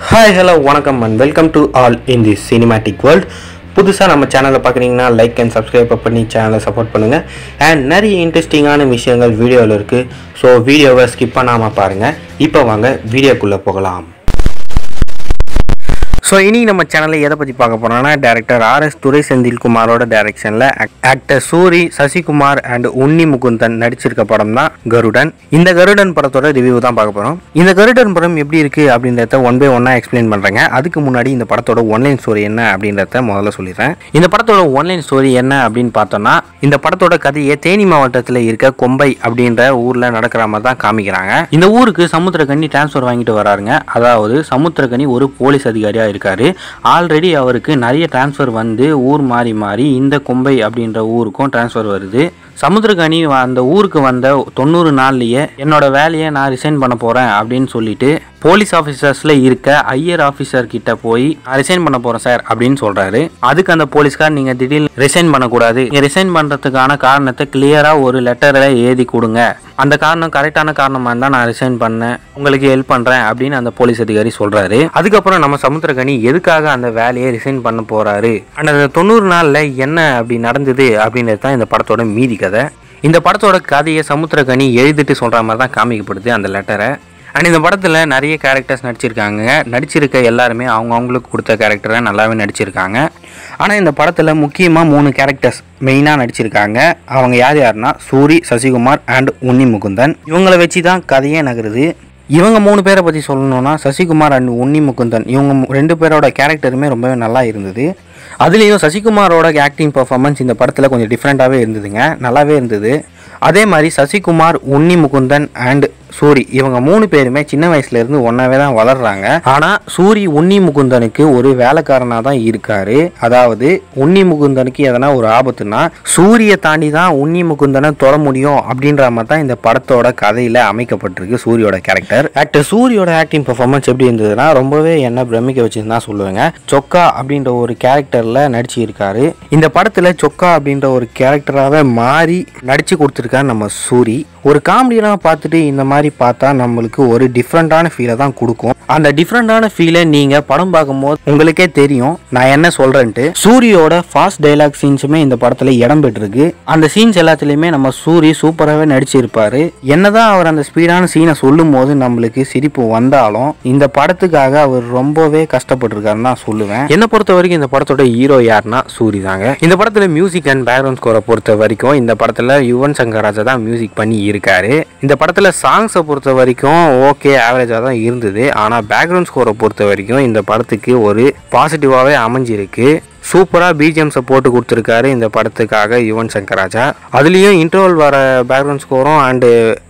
Hi, hello, வணக்கம் and welcome to all in this cinematic world. புதுசாக நம்ம சேனலை பார்க்குறீங்கன்னா லைக் அண்ட் சப்ஸ்கிரைப் பண்ணி சேனலை சப்போர்ட் பண்ணுங்கள். அண்ட் நிறைய இன்ட்ரெஸ்டிங்கான விஷயங்கள் வீடியோவில் இருக்குது. ஸோ வீடியோவை ஸ்கிப் பண்ணாமல் பாருங்கள். இப்போ வாங்க வீடியோக்குள்ளே போகலாம். ஸோ இனி நம்ம சேனலில் எதை பற்றி பார்க்க போகிறோம்னா, டேரக்டர் RS துரை செந்தில்குமாரோட டைரக்ஷனில் ஆக்டர் சூரி, சசிகுமார் அண்ட் உன்னி முகுந்தன் நடிச்சிருக்க படம் தான் கருடன். இந்த கருடன் படத்தோட ரிவ்யூ தான் பார்க்க போகிறோம். இந்த கருடன் படம் எப்படி இருக்குது அப்படின்றத ஒன் பை ஒன்னாக எக்ஸ்பிளைன் பண்ணுறேங்க. அதுக்கு முன்னாடி இந்த படத்தோட ஒன்லைன் ஸ்டோரி என்ன அப்படின்றத முதல்ல சொல்லிடுறேன். இந்த படத்தோட ஒன்லைன் ஸ்டோரி என்ன அப்படின்னு பார்த்தோம்னா, இந்த படத்தோட கதையை தேனி மாவட்டத்தில் இருக்க கொம்பை அப்படின்ற ஊரில் நடக்கிற மாதிரி தான் காமிக்கிறாங்க. இந்த ஊருக்கு சமுத்திரக்கனி டிரான்ஸ்ஃபர் வாங்கிட்டு வராருங்க. அதாவது சமுத்திரக்கனி ஒரு போலீஸ் அதிகாரியாக இருக்காரு. ஆல்ரெடி அவருக்கு நிறைய டிரான்ஸ்ஃபர் வந்து ஊர் மாறி மாறி இந்த கொம்பை அப்படின்ற ஊருக்கும் டிரான்ஸ்ஃபர் வருது. சமுத்திரக்கனி அந்த ஊருக்கு வந்த 90 நாள்லயே என்னோட வேலையை நான் ரிசைன் பண்ண போறேன் அப்படின்னு சொல்லிட்டு போலீஸ் ஆஃபீஸர்ஸ்ல இருக்க ஐயர் ஆஃபீஸர் கிட்ட போய் நான் ரிசைன் பண்ண போறேன் சார் அப்படின்னு சொல்றாரு. அதுக்கு அந்த போலீஸ்கார், நீங்க திடீர்னு ரிசைன் பண்ணக்கூடாது, ரிசைன் பண்றதுக்கான காரணத்தை கிளியரா ஒரு லெட்டர்ல எழுதி கொடுங்க, அந்த காரணம் கரெக்டான காரணமா இருந்தா நான் ரிசைன் பண்ணேன், உங்களுக்கு ஹெல்ப் பண்றேன் அப்படின்னு அந்த போலீஸ் அதிகாரி சொல்றாரு. அதுக்கப்புறம் நம்ம சமுத்திரக்கனி எதுக்காக அந்த வேலையை ரிசைன் பண்ண போறாரு, அந்த 90 நாள்ல என்ன அப்படி நடந்தது அப்படின்றது தான் இந்த படத்தோட மீதி கதை. இந்த படத்தோட கதையை சமுத்திரக்கனி எழுதிட்டு சொல்ற மாதிரி தான் காமிக்கப்படுது அந்த லெட்டரை. அண்ட் இந்த படத்தில் நிறைய கேரக்டர்ஸ் நடிச்சிருக்க எல்லாருமே அவங்களுக்கு கொடுத்த கேரக்டரை நல்லாவே நடிச்சிருக்காங்க. ஆனால் இந்த படத்தில் முக்கியமாக 3 கேரக்டர்ஸ் மெயினாக நடிச்சிருக்காங்க. அவங்க யாருன்னா சூரி, சசிகுமார் அண்ட் உன்னி முகுந்தன். இவங்களை வச்சு தான் கதையே நகருது. இவங்க 3 பேரை பற்றி சொல்லணும்னா, சசிகுமார் அண்ட் உன்னி முகுந்தன் இவங்க 2 பேரோட கேரக்டருமே ரொம்பவே நல்லா இருந்தது. அதுலேயும் சசிகுமாரோட ஆக்டிங் பர்ஃபார்மன்ஸ் இந்த படத்தில் கொஞ்சம் டிஃப்ரெண்ட்டாகவே இருந்ததுங்க, நல்லாவே இருந்தது. அதே மாதிரி சசிகுமார், உன்னி முகுந்தன் அண்ட் சூரி இவங்க 3 பேருமே சின்ன வயசுல இருந்து ஒன்னாவே தான் வளர்றாங்க. ஆனா சூரி உன்னி முகுந்தனுக்கு ஒரு வேலைக்காரனா தான் இருக்காரு. அதாவது உன்னி முகுந்தனுக்கு எதனா ஒரு ஆபத்துனா சூரிய தாண்டி தான் உன்னி முகுந்தனை தொட முடியும் அப்படின்ற மாதிரி தான் இந்த படத்தோட கதையில அமைக்கப்பட்டிருக்கு சூரியோட கேரக்டர். ஆக்டர் சூரியோட ஆக்டிங் பெர்ஃபார்மன்ஸ் எப்படி இருந்ததுன்னா, ரொம்பவே என்ன பிரமிக்க வச்சுன்னு தான் சொல்லுவேங்க. சொக்கா அப்படின்ற ஒரு கேரக்டர்ல நடிச்சு இருக்காரு. இந்த படத்துல சொக்கா அப்படின்ற ஒரு கேரக்டராகவே மாறி நடிச்சு கொடுத்துருக்காரு நம்ம சூரி. ஒரு காமெடியெல்லாம் பார்த்துட்டு இந்த மாதிரி பார்த்தா நம்மளுக்கு ஒரு டிஃப்ரெண்டான ஃபீலை தான் கொடுக்கும். அந்த டிஃப்ரெண்டான ஃபீலை நீங்க படம் பார்க்கும்போது உங்களுக்கே தெரியும் நான் என்ன சொல்றேன்ட்டு. சூரியோட ஃபாஸ்ட் டைலாக் சீன்ஸுமே இந்த படத்துல இடம் பெற்றிருக்கு. அந்த சீன்ஸ் எல்லாத்துலயுமே நம்ம சூரி சூப்பராகவே நடிச்சிருப்பாரு. என்னதான் அவர் அந்த ஸ்பீடான சீனை சொல்லும் போது நம்மளுக்கு சிரிப்பு வந்தாலும் இந்த படத்துக்காக அவர் ரொம்பவே கஷ்டப்பட்டிருக்காருன்னு தான் சொல்லுவேன். என்னை பொறுத்த வரைக்கும் இந்த படத்தோட ஹீரோ யாருன்னா சூரி தாங்க. இந்த படத்துல மியூசிக் அண்ட் பேக்ரவுண்ட் ஸ்கோரை பொறுத்த வரைக்கும் இந்த படத்துல யுவன் சங்கர் ராஜா தான் மியூசிக் பண்ணி இருக்காரு. இந்த படத்துல சாங்ஸை பொறுத்த வரைக்கும் ஓகே, ஆவரேஜா தான் இருந்தது. ஆனா பேக்ரவுண்ட் ஸ்கோரை பொறுத்த வரைக்கும் இந்த படத்துக்கு ஒரு பாசிட்டிவாவே அமைஞ்சிருக்கு. சூப்பரா பிஜிஎம்ஸை போட்டு கொடுத்துருக்காரு இந்த படத்துக்காக யுவன் சங்கர் ராஜா. அதுலேயும் இன்டர்வல் வர பேக்ரவுண்ட் ஸ்கோரும் அண்டு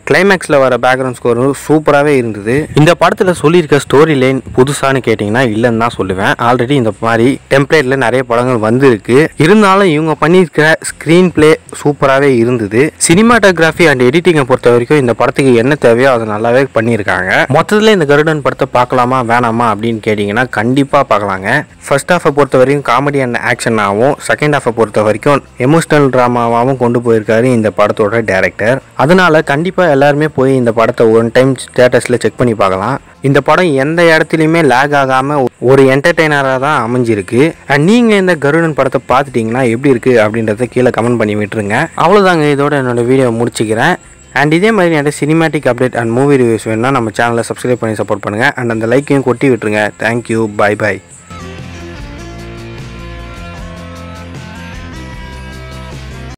கிளைமேக்ஸில் வர பேக்ரவுண்ட் ஸ்கோரும் சூப்பராகவே இருந்தது. இந்த படத்தில் சொல்லியிருக்க ஸ்டோரி லைன் புதுசானு கேட்டிங்கன்னா இல்லைன்னு தான் சொல்லுவேன். ஆல்ரெடி இந்த மாதிரி டெம்ப்ளேட்டில் நிறைய படங்கள் வந்திருக்கு. இருந்தாலும் இவங்க பண்ணியிருக்கிற ஸ்க்ரீன் பிளே சூப்பராகவே இருந்தது. சினிமாட்டோகிராஃபி அண்ட் எடிட்டிங்கை பொறுத்த வரைக்கும் இந்த படத்துக்கு என்ன தேவையோ அதை நல்லாவே பண்ணியிருக்காங்க. மொத்தத்தில் இந்த கருடன் படத்தை பார்க்கலாமா வேணாமா அப்படின்னு கேட்டிங்கன்னா கண்டிப்பாக பார்க்கலாங்க. ஃபர்ஸ்ட் ஹாஃபை பொறுத்த வரைக்கும் காமெடி அண்ட் ஆக்ஷனாகவும், செகண்ட் ஹாஃபை பொறுத்த வரைக்கும் எமோஷனல் ட்ராமாவாகவும் கொண்டு போயிருக்காரு இந்த படத்தோட டைரக்டர். அதனால கண்டிப்பாக எல்லாருமே போய் இந்த படத்தை ஒன் டைம் ஸ்டேட்டஸில் செக் பண்ணி பார்க்கலாம். இந்த படம் எந்த இடத்துலையுமே லேக் ஆகாமல் ஒரு என்டர்டெய்னராக தான் அமைஞ்சிருக்கு. அண்ட் நீங்கள் இந்த கருடன் படத்தை பார்த்துட்டிங்கன்னா எப்படி இருக்குது அப்படின்றத கீழே கமெண்ட் பண்ணி விட்டுருங்க. அவ்வளோதாங்க, இதோட என்னோட வீடியோ முடிச்சுக்கிறேன். அண்ட் இதே மாதிரி நிறைய cinematic update and movie reviews வேணும்னா நம்ம சேனலை சப்ஸ்கிரைப் பண்ணி சப்போர்ட் பண்ணுங்கள். அண்ட் அந்த லைக்கையும் கொட்டி விட்டுருங்க. Thank you, bye by.